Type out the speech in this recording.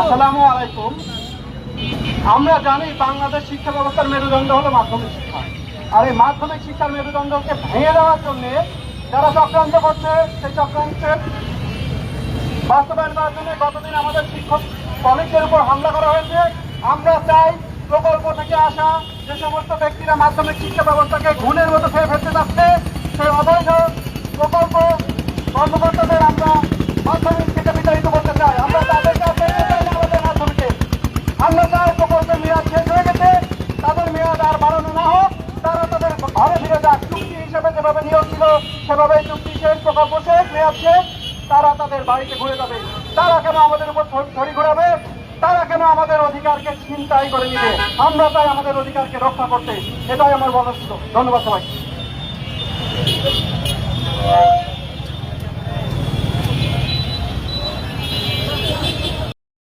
আসসালামু আলাইকুম। আমরা জানি বাংলাদেশ শিক্ষা ব্যবস্থার মেরুদণ্ড হলো মাধ্যমিক শিক্ষা। আর এই মাধ্যমিক শিক্ষার মেরুদণ্ডকে ভেঙে দেওয়ার জন্য যারা চক্রান্ত করছে, সেই চক্রান্তের বাস্তবায়ন করার জন্য গতদিন আমাদের শিক্ষক কলেজের উপর হামলা করা হয়েছে। আমরা চাই প্রকল্প থেকে আসা যে সমস্ত ব্যক্তিরা মাধ্যমিক শিক্ষা ব্যবস্থাকে ঘুণের মতো খেয়ে ফেলতে যাচ্ছে, সেই অবৈধ প্রকল্প কর্মকর্তাদের আমরা মাধ্যমিক থেকে বিতাড়িত করতে চাই। আমরা তাদেরকে আমাদের মাধ্যমিকে আমরা চাই প্রকল্পের মেয়াদ শেষ হয়ে গেছে, তাদের মেয়াদ আর বাড়ানো না হোক, তারা তাদের ঘরে ফিরে যাক। চুক্তি হিসেবে যেভাবে নিয়োগ ছিল সেভাবে চুক্তি শেষ, প্রকল্প শেষ, মেয়াদ শেষ, তারা তাদের বাড়িতে ঘুরে যাবে। তারা কেন আমাদের উপর ছড়ি ঘোরাবে? তারা কেন আমাদের অধিকারকে ছিনতাই করে নিবে? আমরা চাই আমাদের অধিকারকে রক্ষা করতে। এটাই আমার বক্তব্য। ধন্যবাদ সবাই।